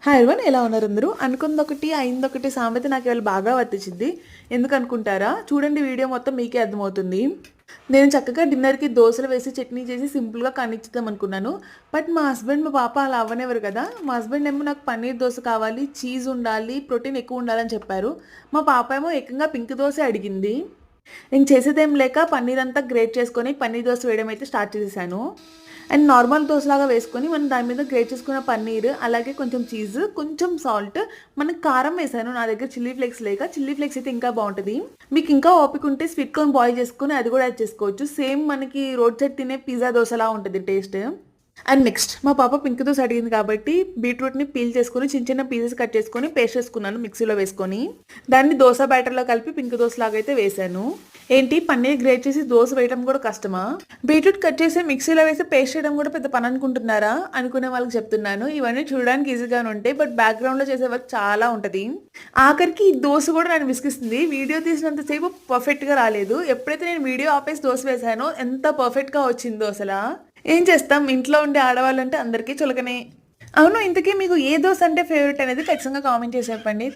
Hi everyone, ఎలా ఉన్నారు అందరూ? అనుకుందొకటి అయిందొకటి సామెత నాకు ఇవాళ బాగా వర్తించింది. ఎందుకు అనుకుంటారా? చూడండి, వీడియో మొత్తం మీకే అర్థమవుతుంది. నేను చక్కగా డిన్నర్కి దోశలు వేసి చట్నీ చేసి సింపుల్గా కానిచ్చుదాం అనుకున్నాను. బట్ మా హస్బెండ్ మా పాప అలా అవ్వనివ్వరు కదా. మా హస్బెండ్ ఏమో నాకు పన్నీర్ దోశ కావాలి, చీజ్ ఉండాలి, ప్రోటీన్ ఎక్కువ ఉండాలని చెప్పారు. మా పాప ఏమో ఏకంగా పింక్ దోశ అడిగింది. నేను చేసేదేం లేక పన్నీర్ అంతా గ్రేట్ చేసుకొని పన్నీర్ దోశ వేయడం అయితే స్టార్ట్ చేసేసాను. అండ్ నార్మల్ దోశలాగా వేసుకొని మనం దాని మీద గ్రేట్ చేసుకున్న పన్నీర్, అలాగే కొంచెం చీజ్, కొంచెం సాల్ట్, మనకి కారం వేసాను. నా దగ్గర చిల్లీ ఫ్లేక్స్ లేక, చిల్లీ ఫ్లేక్స్ అయితే ఇంకా బాగుంటుంది. మీకు ఇంకా ఓపిక ఉంటే స్వీట్ కార్న్ బాయిల్ చేసుకుని అది కూడా యాడ్ చేసుకోవచ్చు. సేమ్ మనకి రోడ్ సైడ్ తినే పిజ్జా దోశలా ఉంటుంది టేస్ట్. అండ్ నెక్స్ట్ మా పాప పింక్ దోశ అడిగింది కాబట్టి బీట్రూట్ని పీల్ చేసుకొని చిన్న చిన్న పీసెస్ కట్ చేసుకొని పేస్ట్ చేసుకున్నాను మిక్సీలో వేసుకొని. దాన్ని దోశ బ్యాటర్లో కలిపి పింక్ దోశ లాగా అయితే వేసాను. ఏంటి, పన్నీర్ గ్రేట్ చేసి దోశ వేయడం కూడా కష్టమా? బీట్రూట్ కట్ చేసి మిక్సీలో వేసి పేస్ట్ చేయడం కూడా పెద్ద పని అనుకుంటున్నారా? అనుకునే వాళ్ళకి చెప్తున్నాను, ఇవన్నీ చూడడానికి ఈజీగానే ఉంటాయి, బట్ బ్యాక్గ్రౌండ్లో చేసే వర్క్ చాలా ఉంటుంది. ఆఖరికి ఈ దోశ కూడా నన్ను విసిగిస్తుంది. వీడియో తీసినంతసేపు పర్ఫెక్ట్గా రాలేదు. ఎప్పుడైతే నేను వీడియో ఆపేసి దోశ వేసానో ఎంత పర్ఫెక్ట్గా వచ్చింది దోశలా. ఏం చేస్తాం, ఇంట్లో ఉండే ఆడవాళ్ళు అంటే అందరికీ చులకనే. అవును, ఇంతకీ మీకు ఏ దోశ అంటే ఫేవరెట్ అనేది ఖచ్చితంగా కామెంట్ చేసి చెప్పండి.